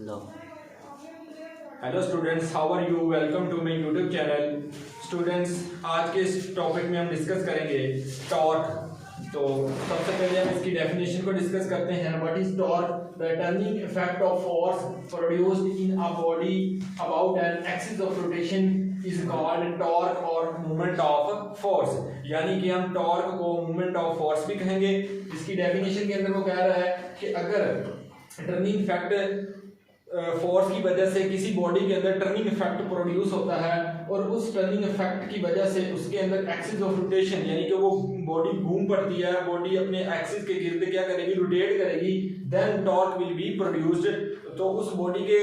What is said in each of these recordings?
Low. Hello students, how are you? Welcome to my YouTube channel. Students, आज के इस topic में हम डिस्कस करेंगे टॉर्क। तो सबसे पहले हम इसकी डेफिनेशन को डिस्कस करते हैं। What is torque? The turning effect of force produced in a body about an axis of rotation is called torque और मूवमेंट ऑफ फोर्स। यानी कि हम टॉर्क को मूवमेंट ऑफ फोर्स भी कहेंगे। इसकी डेफिनेशन के अंदर वो कह रहा है कि अगर टर्निंग इफेक्ट फोर्स की वजह से किसी बॉडी के अंदर टर्निंग इफेक्ट प्रोड्यूस होता है और उस टर्निंग इफेक्ट की वजह से उसके अंदर एक्सिस ऑफ रोटेशन यानी कि वो बॉडी घूम पड़ती है, बॉडी अपने एक्सिस के गिर्द क्या करेगी, रोटेट करेगी, then torque will be produced. तो उस बॉडी के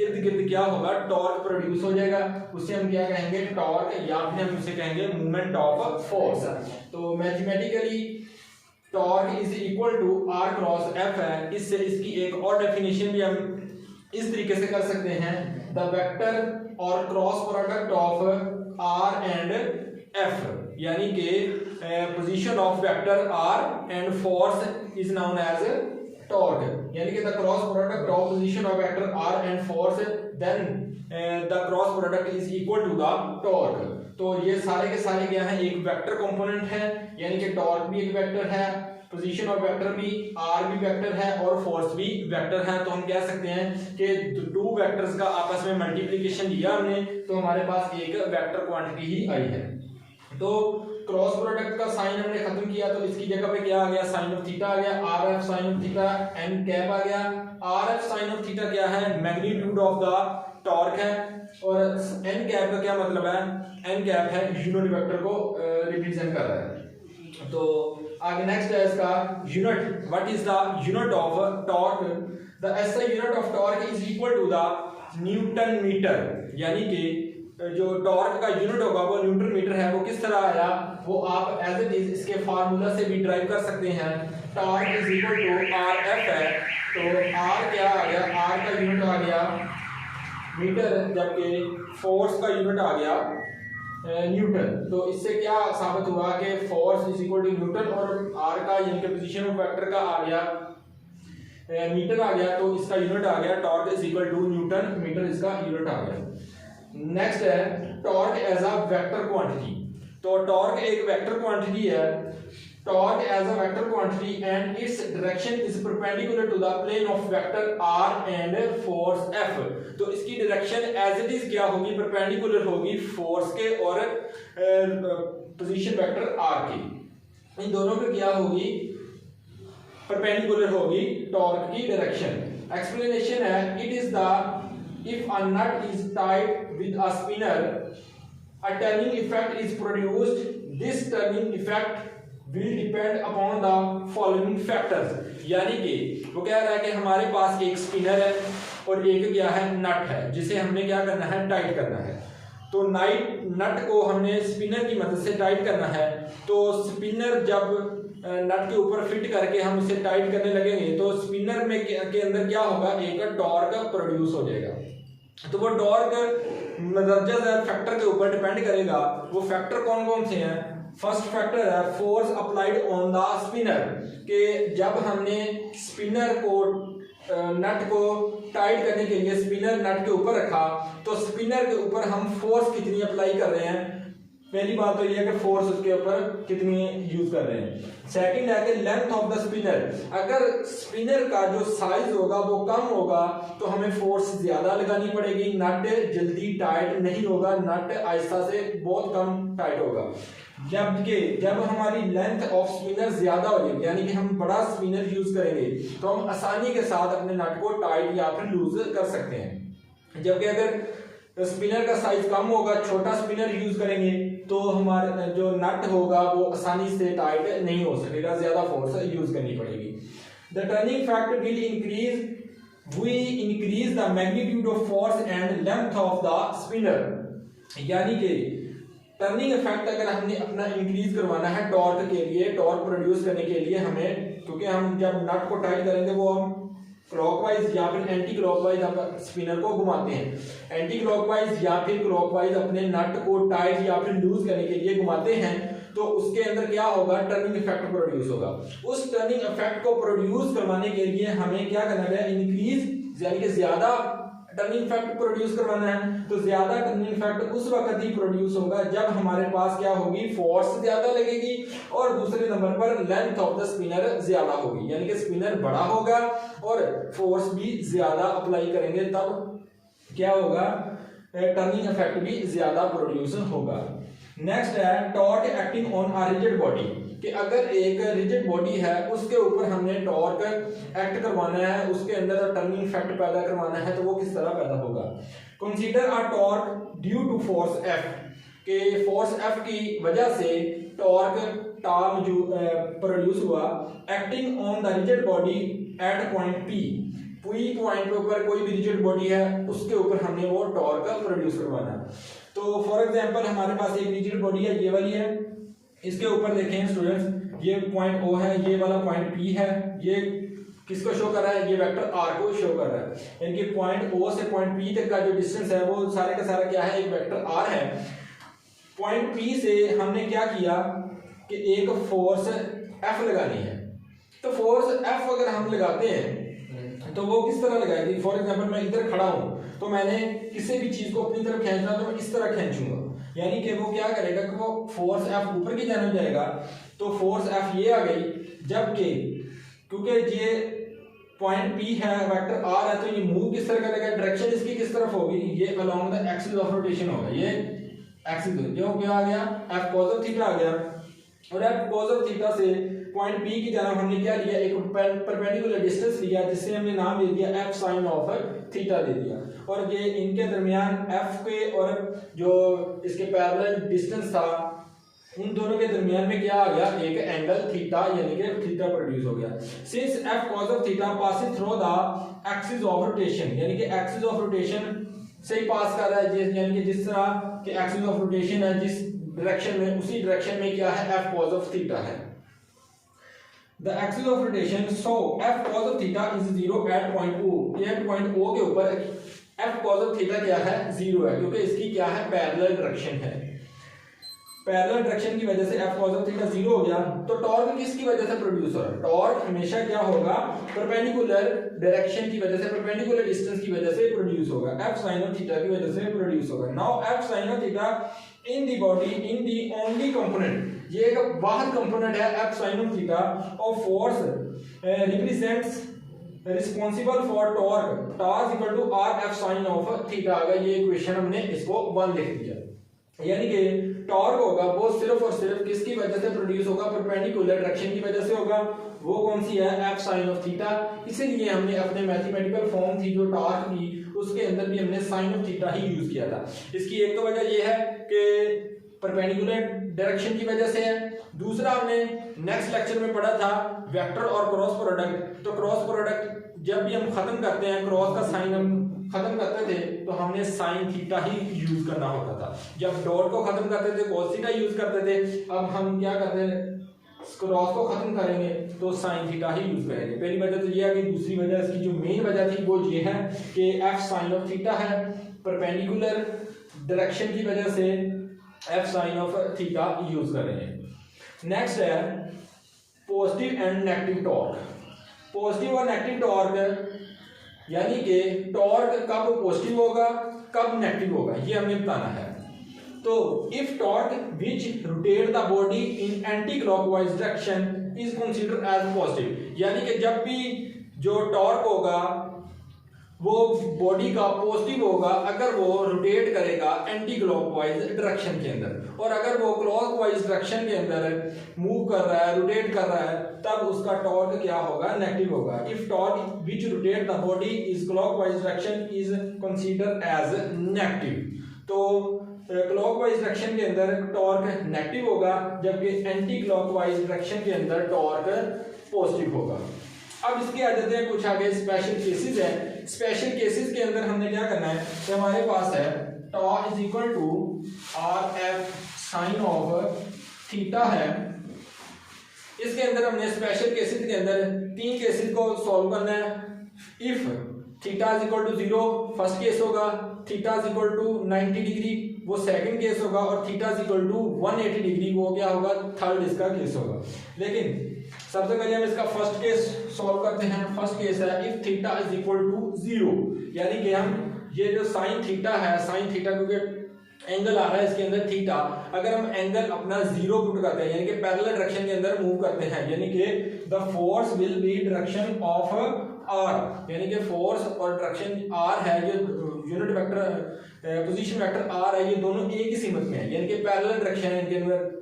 इर्द गिर्द क्या होगा, टॉर्क प्रोड्यूस हो जाएगा। उसे हम क्या कहेंगे, टॉर्क, या फिर हम उसे कहेंगे मूवमेंट ऑफ फोर्स। तो mathematically torque is equal to R cross F है। इससे इसकी एक और डेफिनेशन भी हम इस तरीके से कर सकते हैं, द वेक्टर और cross product of R and F, यानी कि position of vector R and force is known as torque. यानी कि the cross product of position of vector R and force, then the cross product is equal to the torque. तो ये सारे के सारे क्या है, एक वेक्टर कंपोनेंट है, यानी कि टॉर्क भी एक वेक्टर है, पोजीशन ऑफ वेक्टर भी, आर भी वेक्टर है और फोर्स भी वेक्टर है। तो हम कह सकते हैं कि टू वेक्टर्स का आपस में मल्टीप्लिकेशन लिया हमने तो हमारे पास एक वेक्टर क्वांटिटी ही आई है। तो क्रॉस प्रोडक्ट का साइन हमने खत्म किया तो इसकी जगह पे क्या आ गया, साइन ऑफ थीटा आ गया, R F sine of theta, N cap आ गया। R F sine of theta क्या है, मैग्नीट्यूड ऑफ द टॉर्क है, और एन कैप का क्या मतलब है, एन कैप है यूनिट वेक्टर को रिप्रेजेंट कर रहा है। तो आगे नेक्स्ट है इसका unit. What is the unit of torque? The SI unit of torque is equal to the newton metre. यानी कि जो टॉर्क का यूनिट होगा वो न्यूटन मीटर है। वो किस तरह आया, वो आप एज इट इज इसके फार्मूला से भी ड्राइव कर सकते हैं। Torque is equal to R F है, तो आर क्या आ गया, आर का यूनिट आ गया मीटर, जबकि फोर्स का यूनिट आ गया न्यूटन। तो इससे क्या साबित हुआ कि force is equal to newton और आर का यानी कि पोजीशन ऑफ वेक्टर का आ गया मीटर आ गया, तो इसका यूनिट आ गया torque is equal to newton metre, इसका यूनिट आ गया। नेक्स्ट है torque as a vector quantity. तो टॉर्क एक वेक्टर क्वांटिटी है, torque as a vector quantity and its direction is perpendicular to the plane of vector R and force F. तो इसकी direction as it is क्या होगी, perpendicular होगी force के और पोजीशन वेक्टर आर की। इन दोनों पे क्या होगी, परपेंडिकुलर होगी टॉर्क की डायरेक्शन। एक्सप्लेनेशन है, it is the if a nut is tied with a spinner, a turning effect is produced. This turning effect will depend upon the following factors. यानी कि वो कह रहा है कि हमारे पास एक स्पिनर है और एक क्या है, नट है, जिसे हमने क्या करना है, टाइट करना है। तो नट को हमने स्पिनर की मदद से टाइट करना है। तो स्पिनर जब नट के ऊपर फिट करके हम उसे टाइट करने लगेंगे तो स्पिनर में के अंदर क्या होगा, एक टॉर्क प्रोड्यूस हो जाएगा। तो वो टॉर्क मदरजा फैक्टर के ऊपर डिपेंड करेगा। वो फैक्टर कौन कौन से हैं? फर्स्ट फैक्टर है force applied on the spinner, कि जब हमने स्पिनर को नट को टाइट करने के लिए स्पिनर नट के ऊपर रखा तो स्पिनर के ऊपर हम फोर्स कितनी अप्लाई कर रहे हैं। पहली बात तो ये है कि फोर्स उसके ऊपर कितनी यूज कर रहे हैं। सेकंड है कि लेंथ ऑफ द स्पिनर। अगर स्पिनर का जो साइज होगा वो कम होगा तो हमें फोर्स ज्यादा लगानी पड़ेगी, नट जल्दी टाइट नहीं होगा, नट आहिस्ता से बहुत कम टाइट होगा। जबकि जब हमारी लेंथ ऑफ स्पिनर ज्यादा हो जाएगी, यानी कि हम बड़ा स्पिनर यूज करेंगे तो हम आसानी के साथ अपने नट को टाइट या फिर लूज कर सकते हैं। जबकि अगर स्पिनर का साइज कम होगा, छोटा स्पिनर यूज करेंगे तो हमारे जो नट होगा वो आसानी से टाइट नहीं हो सकेगा, ज्यादा फोर्स यूज करनी पड़ेगी। The turning factor will increase the magnitude of force and length of the spinner. यानी कि टर्निंग इफेक्ट अगर हमने अपना इंक्रीज करवाना है टॉर्क के लिए, टॉर्क प्रोड्यूस करने के लिए हमें, क्योंकि हम जब नट को टाइट करेंगे वो हम क्लॉकवाइज या फिर एंटी क्लॉकवाइज हम स्पिनर को घुमाते हैं। एंटी क्लॉकवाइज या फिर क्लॉकवाइज अपने नट को टाइट या फिर लूज करने के लिए घुमाते हैं तो उसके अंदर क्या होगा, टर्निंग इफेक्ट प्रोड्यूस होगा। उस टर्निंग इफेक्ट को प्रोड्यूस करवाने के लिए हमें क्या करना है, इंक्रीज यानी कि ज्यादा टर्निंग इफेक्ट प्रोड्यूस करवाना है तो ज्यादा टर्निंग इफेक्ट उस वक्त ही प्रोड्यूस होगा जब हमारे पास क्या होगी, फोर्स ज्यादा लगेगी और दूसरे नंबर पर लेंथ ऑफ द स्पिनर ज्यादा होगी, यानी कि स्पिनर बड़ा होगा और फोर्स भी ज्यादा अप्लाई करेंगे, तब क्या होगा, टर्निंग इफेक्ट भी ज्यादा प्रोड्यूस होगा। नेक्स्ट है torque acting on a rigid body, कि अगर एक रिजिड बॉडी है उसके ऊपर हमने टॉर्क एक्ट करवाना है, उसके अंदर टर्निंग इफेक्ट पैदा करवाना है, तो वो किस तरह पैदा होगा। Consider a torque due to force F, के फोर्स एफ की वजह से टॉर्क प्रोड्यूस हुआ acting on the rigid body at point P, P point के ऊपर कोई भी रिजिड बॉडी है उसके ऊपर हमने वो टॉर्क प्रोड्यूस करवाना है। तो फॉर एग्जांपल हमारे पास एक रिजिड बॉडी है, ये वाली है, इसके ऊपर देखें स्टूडेंट्स, ये पॉइंट O है, ये वाला पॉइंट P है, ये किसको शो कर रहा है, ये वेक्टर R को शो कर रहा है, यानी कि पॉइंट O से पॉइंट P तक का जो डिस्टेंस है वो सारे का सारा क्या है, एक वेक्टर R है। पॉइंट P से हमने क्या किया कि एक फोर्स F लगानी है, तो फोर्स F अगर हम लगाते हैं तो वो किस तरह लगाएगी। फॉर एग्जांपल मैं इधर खड़ा हूं तो मैंने किसी भी चीज को अपनी तरफ खींचना तो मैं इस तरह खींचूंगा, यानी कि वो क्या करेगा कि वो फोर्स F ऊपर की जाने जाएगा, तो फोर्स F ये आ गई, जबकि क्योंकि ये पॉइंट P है, वेक्टर R है, तो ये मूव किस तरह करेगा, डायरेक्शन इसकी किस तरफ होगी, ये along the axis of rotation होगा, ये एक्सिस जो क्या आ गया, F cos of थीटा आ गया, और F cos of थीटा से पॉइंट P की जानब हमने क्या लिया, एक परपेंडिकुलर डिस्टेंस लिया जिससे हमने नाम दे दिया F sin ऑफ थीटा दे दिया, और ये इनके दरमियान F के और जो इसके पैरेलल डिस्टेंस था उन दोनों के दरमियान में क्या आ गया, एक एंगल थीटा, यानी कि थीटा प्रोड्यूस हो गया। Since F cos of theta passing through the axis of rotation, यानी कि एक्सिस ऑफ रोटेशन से ही पास कर रहा है, यानी कि जिस तरह के एक्सिस ऑफ रोटेशन है जिस डायरेक्शन में, उसी डायरेक्शन में क्या है, F cos of थीटा है। The axis of rotation, so F cos of theta is 0 at point O, ये point O के ऊपर F cos of theta क्या है, 0 है, क्योंकि इसकी क्या है, पैरेलल डायरेक्शन है। पैरेलल डायरेक्शन की वजह से F cos of theta 0 हो गया, तो टॉर्क किसकी वजह से प्रोड्यूस हो रहा है, टॉर्क हमेशा क्या होगा, परपेंडिकुलर डायरेक्शन की वजह से, परपेंडिकुलर डिस्टेंस की वजह से प्रोड्यूस होगा, F sin of theta की वजह से प्रोड्यूस होगा। Now F sin of theta in the body in the only component, ये एक वाहद कंपोनेंट है F sin of theta of force represents responsible for torque, torque equal to R F sin of theta आ गया, ये equation हमने इसको 1 लिख दिया, यानी कि टॉर्क होगा वो सिर्फ और सिर्फ किसकी वजह से प्रोड्यूस होगा, परपेंडिकुलर डायरेक्शन की वजह से होगा, वो कौन सी है, F sin of theta। इसीलिए हमने अपने मैथमेटिकल फॉर्म थी जो टॉर्क की, उसके अंदर भी हमने sin of theta he use किया था। इसकी एक तो वजह ये है कि परपेंडिकुलर डायरेक्शन की वजह से है, दूसरा हमने नेक्स्ट लेक्चर में पढ़ा था वेक्टर और क्रॉस प्रोडक्ट, तो क्रॉस प्रोडक्ट जब भी हम खत्म करते हैं, क्रॉस का साइन हम खत्म करते थे तो हमने साइन थीटा ही यूज करना होता था, जब डॉट को खत्म करते थे cos थीटा यूज करते थे, अब हम क्या करते हैं, क्रॉस को खत्म करेंगे तो साइन थीटा ही यूज करेंगे। पहली वजह तो ये है कि दूसरी वजह, इसकी जो मेन वजह थी वो ये है कि F sin of थीटा है, परपेंडिकुलर डायरेक्शन की वजह से F sin of theta use करेंगे। नेक्स्ट है positive and negative torque. Positive और नेगेटिव टॉर्क यानी कि टॉर्क कब पॉजिटिव होगा कब नेगेटिव होगा, ये हमें बताना है। तो if torque which rotate the body in anti clockwise direction is considered as positive, यानी कि जब भी जो टॉर्क होगा वो बॉडी का पॉजिटिव होगा अगर वो रोटेट करेगा एंटी क्लॉकवाइज डायरेक्शन के अंदर, और अगर वो क्लॉकवाइज डायरेक्शन के अंदर मूव कर रहा है, रोटेट कर रहा है, तब उसका टॉर्क क्या होगा, नेगेटिव होगा। If torque which rotate the body is clockwise direction is considered as negative, तो क्लॉकवाइज डायरेक्शन के अंदर टॉर्क नेगेटिव होगा जबकि एंटी क्लॉकवाइज डायरेक्शन के अंदर टॉर्क पॉजिटिव होगा। अब इसके आ जाते हैं कुछ आगे स्पेशल केसेस है। स्पेशल केसेस के अंदर हमने क्या करना है कि हमारे पास है tau is equal to R F sine of theta है। इसके अंदर हमने स्पेशल केसेस के अंदर 3 केसेस को सॉल्व करना है। If theta is equal to 0 first case होगा, theta is equal to 90 degree वो सेकंड केस होगा, और theta is equal to 180 degree वो क्या होगा, थर्ड इसका केस होगा। लेकिन सबसे पहले हम इसका फर्स्ट केस सॉल्व करते हैं। फर्स्ट केस है if theta is equal to 0, यानी कि हम ये जो साइन थीटा है, साइन थीटा क्योंकि एंगल आ रहा है इसके अंदर थीटा, अगर हम एंगल अपना 0 पुट करते हैं यानी कि पैरेलल डायरेक्शन के अंदर मूव करते हैं, यानी कि the force will be direction of R, यानी कि फोर्स और डायरेक्शन आर है, ये unit vector position vector R है, ये दोनों एक ही सीमत में है, यानी कि पैरेलल डायरेक्शन है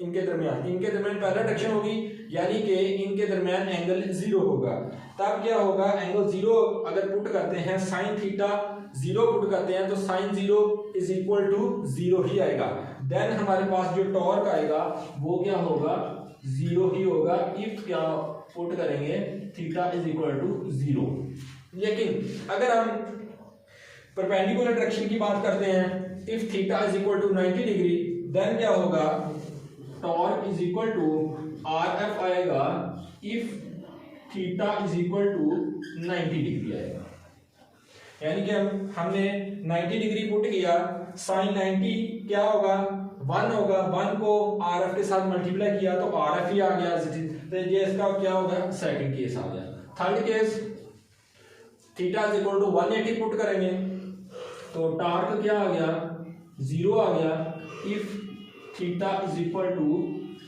इनके दरमियान पैरेलल डायरेक्शन होगी, यानी कि इनके दरमियान एंगल 0 होगा। तब क्या होगा, एंगल 0 अगर पुट करते हैं, साइन थीटा 0 पुट करते हैं तो साइन 0 इज इक्वल टू 0 ही आएगा। देन हमारे पास जो टॉर्क आएगा वो क्या होगा, 0 ही होगा इफ क्या पुट करेंगे थीटा इज इक्वल टू 0। लेकिन अगर हम परपेंडिकुलर डायरेक्शन की बात करते हैं, if theta is equal to 90 degree, then क्या होगा, torque is equal to R F आएगा if theta is equal to 90 degree आएगा। यानी कि हमने 90 डिग्री पुट किया, साइन 90 क्या होगा, 1 होगा, 1 को आर एफ के साथ मल्टीप्लाई किया तो आर एफ ही आ गया, तो ये इसका क्या होगा, सेकंड केस आ गया। Third case theta is equal to 180 put करेंगे तो टॉर्क क्या आ गया, 0 आ गया if theta is equal to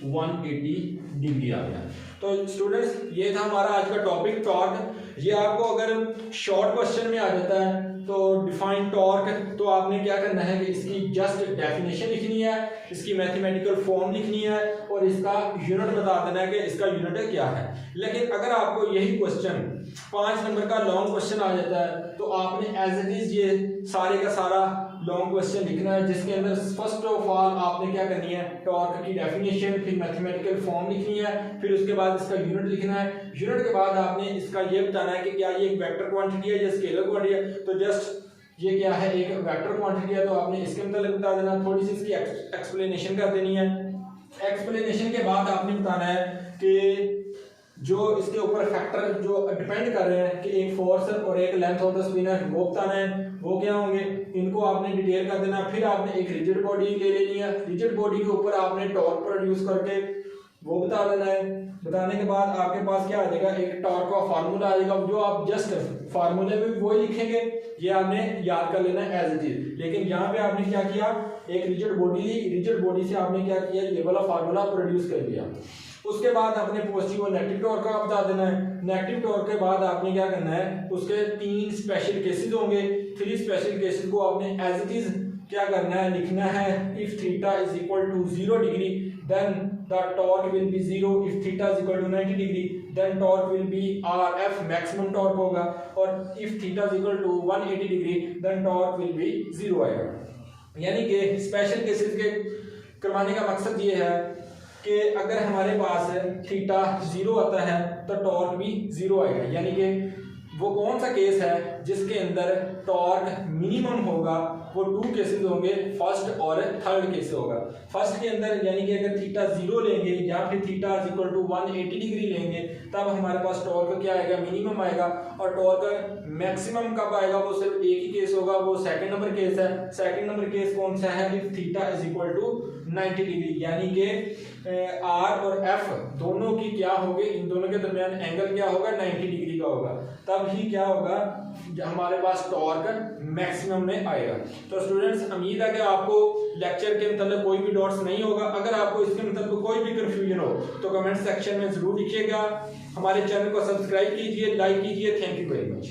180 degree आ गया। तो स्टूडेंट्स ये था हमारा आज का टॉपिक टॉर्क। ये आपको अगर शॉर्ट क्वेश्चन में आ जाता है तो डिफाइन टॉर्क, तो आपने क्या करना है कि इसकी जस्ट डेफिनेशन लिखनी है, इसकी मैथमेटिकल फॉर्म लिखनी है और इसका यूनिट बता देना है कि इसका यूनिट क्या है। लेकिन अगर आपको यही क्वेश्चन 5 नंबर का लॉन्ग क्वेश्चन आ जाता है तो आपने एज इट इज ये सारे का सारा लॉन्ग क्वेश्चन लिखना है, जिसके अंदर फर्स्ट ऑफ ऑल आपने क्या करनी है, टॉर्क की डेफिनेशन, फिर मैथमेटिकल फॉर्म लिखनी है, फिर उसके बाद इसका यूनिट लिखना है। यूनिट के बाद आपने इसका ये बताना है कि क्या ये एक वेक्टर क्वांटिटी है या स्केलर क्वांटिटी है। तो जस्ट ये क्या है, एक वेक्टर क्वांटिटी है, तो आपने इसके मतलब बता देना, थोड़ी सी इसकी एक्सप्लेनेशन कर देनी है। एक्सप्लेनेशन के बाद आपने बताना है कि जो इसके ऊपर फैक्टर जो डिपेंड कर रहे हैं कि एक फोर्स और एक लेंथ ऑफ द स्पिन है, वो बताना है, वो क्या होंगे, इनको आपने डिटेल कर देना। फिर आपने एक रिजिड बॉडी ले लेनी है, रिजिड बॉडी के ऊपर आपने टॉर्क प्रोड्यूस करके वो बता देना है। बताने के बाद आपके पास क्या आ जाएगा, एक टॉर्क का फार्मूला आ जाएगा, जो आप जस्ट फार्मूले में वही लिखेंगे, ये आपने याद कर लेना है एज इट इज। लेकिन यहाँ पे आपने क्या किया, एक रिजिड बॉडी ली, रिजिड बॉडी से आपने क्या किया, ये वाला फार्मूला प्रोड्यूस कर लिया। उसके बाद आपने पॉजिटिव और नेगेटिव टॉर्क का बता देना है। नेगेटिव टॉर्क के बाद आपने क्या करना है, उसके 3 स्पेशल केसेस होंगे, 3 स्पेशल केसेस को आपने एज इट इज क्या करना है, लिखना है। If theta is equal to 0 degree then the torque will be 0, if theta is equal to 90 degree then torque will be R F, maximum torque होगा, और if theta is equal to 180 degree then torque will be 0 आएगा। यानी कि special cases के करवाने का मकसद ये है कि अगर हमारे पास थीटा 0 आता है तो टॉर्क भी 0 आएगा। यानी कि वो कौन सा केस है जिसके अंदर टॉर्क मिनिमम होगा, वो 2 केसेस होंगे, फर्स्ट और थर्ड केस होगा। फर्स्ट के अंदर यानी कि अगर थीटा 0 लेंगे या फिर theta is equal to 180 degree लेंगे, तब हमारे पास टॉर्क क्या आएगा, मिनिमम आएगा। और टॉर्क मैक्सिमम कब आएगा, वो सिर्फ एक ही केस होगा, वो सेकंड नंबर केस है। सेकंड नंबर केस कौन सा है, if theta is equal to 90 degree, यानी कि आर और एफ दोनों की क्या होगी, इन दोनों के दरमियान एंगल क्या होगा, 90 डिग्री का होगा। तब ही क्या होगा, हमारे पास टॉर्क मैक्सिमम में आएगा। तो स्टूडेंट्स, उम्मीद है कि आपको लेक्चर के मतलब कोई भी डाउट्स नहीं होगा। अगर आपको इसके मतलब कोई भी कंफ्यूजन हो तो कमेंट सेक्शन में जरूर लिखिएगा। हमारे चैनल को सब्सक्राइब कीजिए, लाइक कीजिए। Thank you very much.